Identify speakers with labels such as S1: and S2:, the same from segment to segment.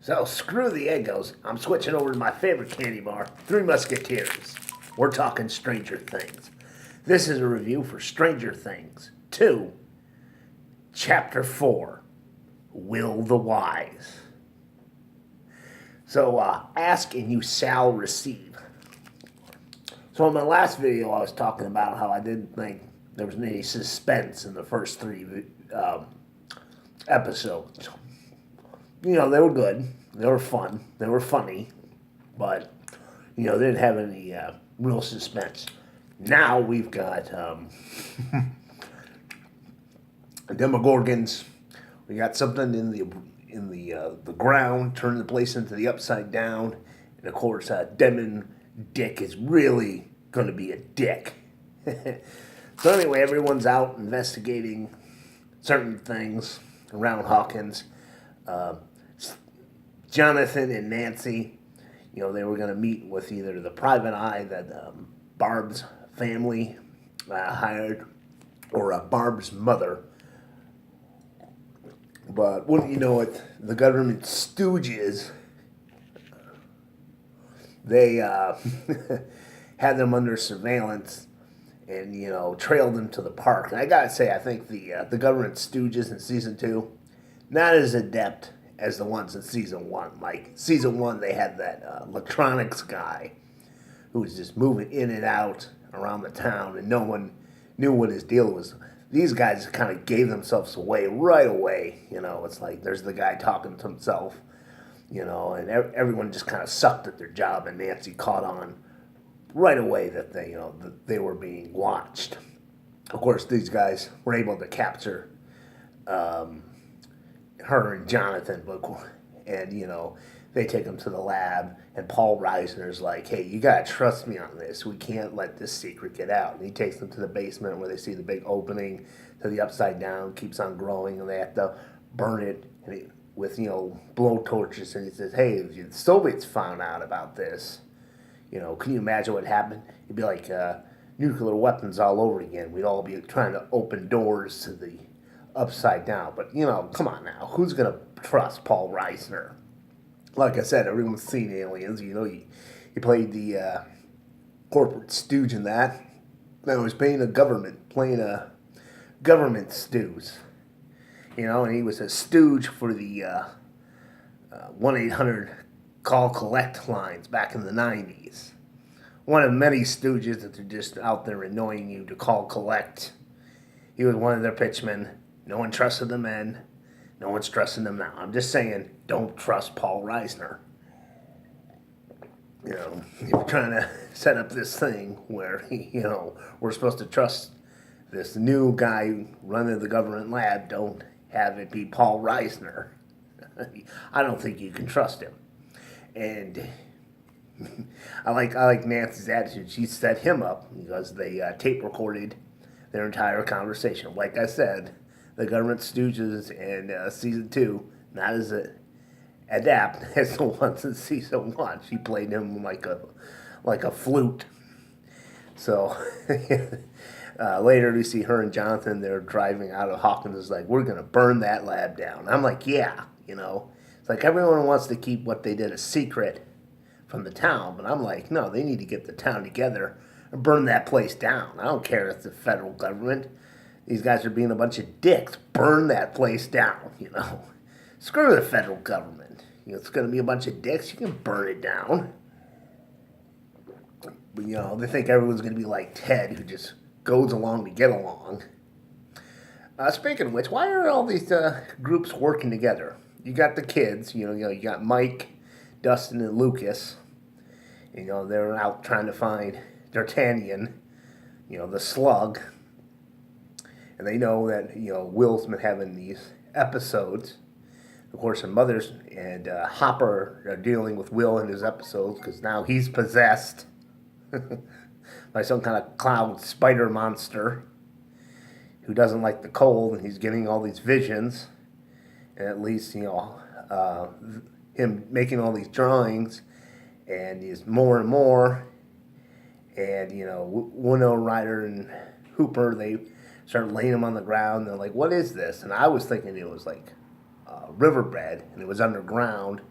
S1: So screw the Eggos. I'm switching over to my favorite candy bar, Three Musketeers. We're talking Stranger Things. This is a review for Stranger Things 2, Chapter 4, Will the Wise. So, ask and you shall receive. So in my last video, I was talking about how I didn't think there was any suspense in the first three episodes. You know, they were good. They were fun. They were funny. But, you know, they didn't have any real suspense. Now we've got Demogorgons. We got something in the ground, turning the place into the upside down. And, of course, Demon Dick is really going to be a dick. So anyway, everyone's out investigating certain things around Hawkins. Jonathan and Nancy, you know, they were going to meet with either the private eye that Barb's family hired or Barb's mother. But wouldn't you know it, the government stooges, they had them under surveillance and, you know, trailed them to the park. And I gotta say, I think the government stooges in season 2, not as adept as the ones in season 1. Like, season 1, they had that electronics guy who was just moving in and out around the town, and no one knew what his deal was. These guys kind of gave themselves away right away. You know, it's like there's the guy talking to himself, you know, and everyone just kind of sucked at their job, and Nancy caught on right away that they, you know, that they were being watched. Of course, these guys were able to capture her and Jonathan, and, you know, they take them to the lab, and Paul Reisner's like, hey, you gotta trust me on this. We can't let this secret get out. And he takes them to the basement where they see the big opening to the upside down, keeps on growing, and they have to burn it with, you know, blow torches. And he says, hey, if the Soviets found out about this, you know, can you imagine what happened? It'd be like nuclear weapons all over again. We'd all be trying to open doors to the upside down. But, you know, come on now. Who's going to trust Paul Reisner? Like I said, everyone's seen Aliens. You know, he played the corporate stooge in that. Now he's playing a government stooge. You know, and he was a stooge for the 1-800 call collect lines back in the 90s. One of many stooges that are just out there annoying you to call collect. He was one of their pitchmen. No one trusted the men. No one's trusting them now. I'm just saying, don't trust Paul Reisner. You know, if you're trying to set up this thing where, you know, we're supposed to trust this new guy running the government lab, don't have it be Paul Reisner. I don't think you can trust him. And I like Nancy's attitude. She set him up because they tape recorded their entire conversation. Like I said, the government stooges in season 2, not as adept as the ones in season 1. She played him like a flute. So later we see her and Jonathan. They're driving out of Hawkins. It's like, we're gonna burn that lab down. I'm like, yeah, you know. It's like everyone wants to keep what they did a secret from the town, but I'm like, no, they need to get the town together and burn that place down. I don't care if it's the federal government. These guys are being a bunch of dicks. Burn that place down, you know. Screw the federal government. You know, it's going to be a bunch of dicks. You can burn it down. But, you know, they think everyone's going to be like Ted, who just goes along to get along. Speaking of which, why are all these groups working together? You got the kids, you know, you got Mike, Dustin, and Lucas. You know, they're out trying to find D'Artagnan, you know, the slug. And they know that, you know, Will's been having these episodes. Of course, her mother's and Hopper are dealing with Will in his episodes because now he's possessed by some kind of cloud spider monster who doesn't like the cold, and he's getting all these visions. And at least, you know, him making all these drawings, and he's more and more. And, you know, Winona Ryder and Hooper, they start laying him on the ground. They're like, what is this? And I was thinking it was like riverbed, and it was underground.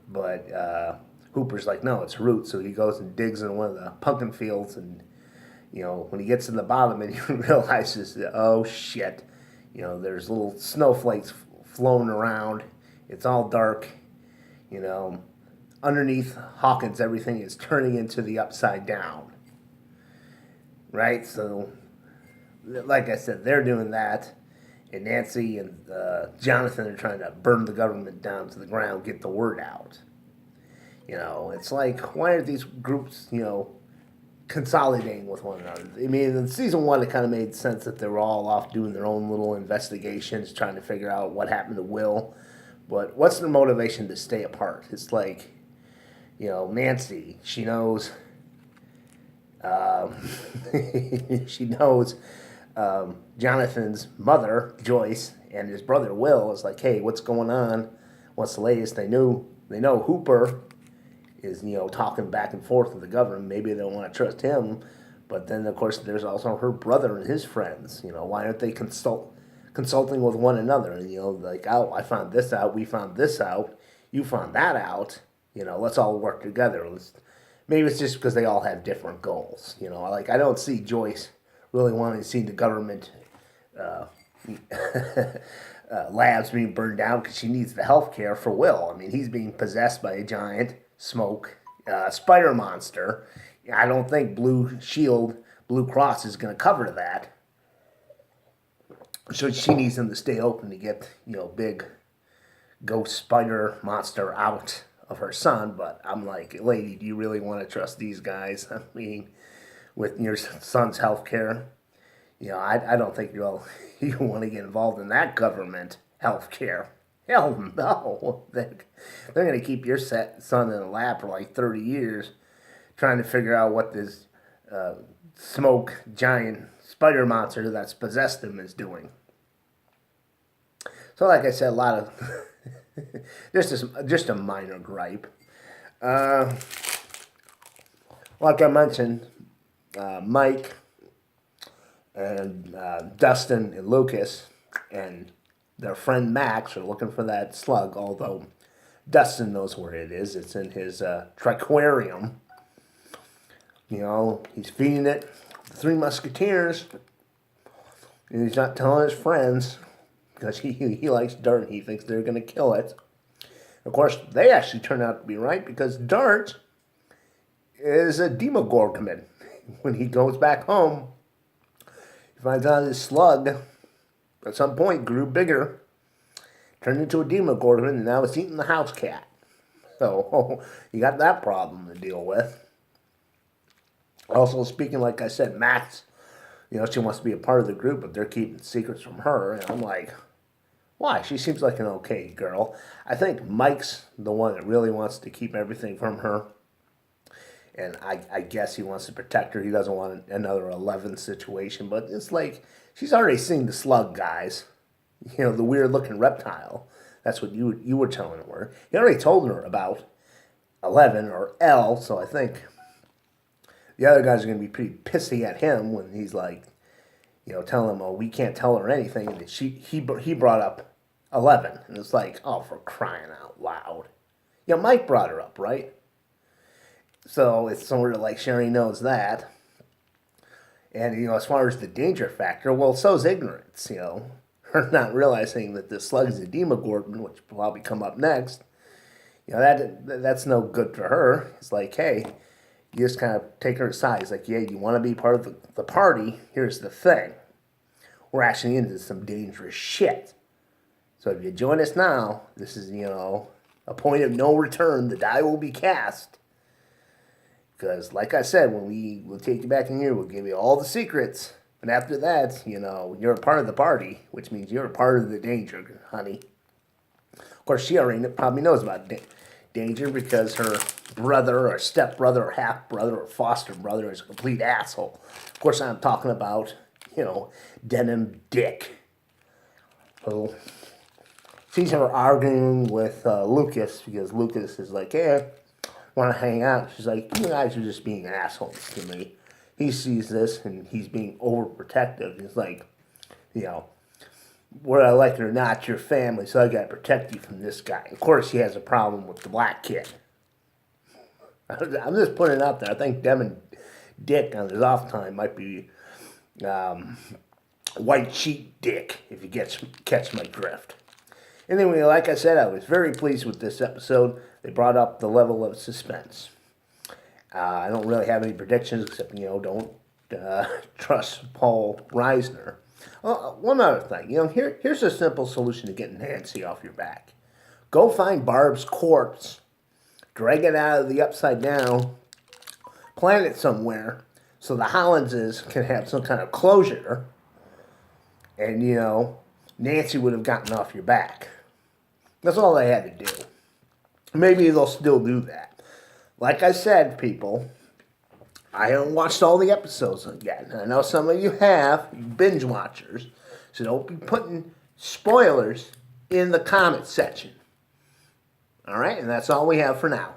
S1: But Hooper's like, no, it's roots. So he goes and digs in one of the pumpkin fields, and when he gets to the bottom, and he realizes, that, oh shit, there's little snowflakes floating around. It's all dark. Underneath Hawkins, everything is turning into the upside down. Right? So, like I said, they're doing that. And Nancy and Jonathan are trying to burn the government down to the ground, get the word out. It's like, why aren't these groups, consolidating with one another? I mean, in season 1, it kind of made sense that they were all off doing their own little investigations, trying to figure out what happened to Will. But what's their motivation to stay apart? It's like, Nancy, she knows, she knows Jonathan's mother, Joyce, and his brother, Will, is like, hey, what's going on? What's the latest? They know Hooper is, talking back and forth with the government. Maybe they don't want to trust him. But then, of course, there's also her brother and his friends. Why aren't they consulting with one another? And, like, oh, I found this out. We found this out. You found that out. Let's all work together. Maybe it's just because they all have different goals. Like, I don't see Joyce really wanting to see the government labs being burned down because she needs the health care for Will. I mean, he's being possessed by a giant smoke spider monster. I don't think Blue Cross is going to cover that. So she needs him to stay open to get, big ghost spider monster out of her son. But I'm like, lady, do you really want to trust these guys? I mean, with your son's health care, I don't think you want to get involved in that government health care. Hell no. They're going to keep your son in a lab for like 30 years trying to figure out what this smoke giant spider monster that's possessed him is doing. So like I said, a lot of just a minor gripe. Like I mentioned, Mike and Dustin and Lucas and their friend Max are looking for that slug, although Dustin knows where it is. It's in his triquarium. He's feeding it the Three Musketeers, and he's not telling his friends because he likes Dart. He thinks they're going to kill it. Of course, they actually turn out to be right because Dart is a Demogorgon. When he goes back home, he finds out his slug at some point grew bigger, turned into a Demogorgon, and now it's eating the house cat. So you got that problem to deal with. Also, speaking, like I said, Max, she wants to be a part of the group, but they're keeping secrets from her. And I'm like, why? She seems like an okay girl. I think Mike's the one that really wants to keep everything from her. And I guess he wants to protect her. He doesn't want another 11 situation. But it's like, she's already seen the slug, guys. The weird-looking reptile. That's what you were telling her. He already told her about 11, or L, so I think the other guys are going to be pretty pissy at him when he's like, telling him, oh, we can't tell her anything. And he brought up 11. And it's like, oh, for crying out loud. Mike brought her up, right? So it's sort of like Sherry knows that. And, as far as the danger factor, well, so's ignorance, Her not realizing that this slug is a Demogorgon, which will probably come up next. That's no good for her. It's like, hey, you just kind of take her aside. It's like, yeah, you want to be part of the party. Here's the thing. We're actually into some dangerous shit. So if you join us now, this is, a point of no return. The die will be cast. Because, like I said, when we'll take you back in here, we'll give you all the secrets. But after that, you're a part of the party, which means you're a part of the danger, honey. Of course, she already probably knows about danger because her brother or stepbrother or half-brother or foster brother is a complete asshole. Of course, I'm talking about, Denim Dick. So, sees her arguing with Lucas because Lucas is like, hey, want to hang out. She's like, you guys are just being assholes to me. He sees this and he's being overprotective. He's like, whether I like it or not, your family, so I gotta protect you from this guy. Of course, he has a problem with the black kid. I'm just putting it out there. I think Devin Dick on his off time might be white sheet Dick, if you catch my drift. Anyway, like I said, I was very pleased with this episode. They brought up the level of suspense. I don't really have any predictions except, don't trust Paul Reisner. One other thing, here's a simple solution to getting Nancy off your back. Go find Barb's corpse, drag it out of the upside down, plant it somewhere so the Hollandses can have some kind of closure, and, Nancy would have gotten off your back. That's all they had to do. Maybe they'll still do that. Like I said, people, I haven't watched all the episodes yet. I know some of you have, you binge watchers, so don't be putting spoilers in the comment section. All right, and that's all we have for now.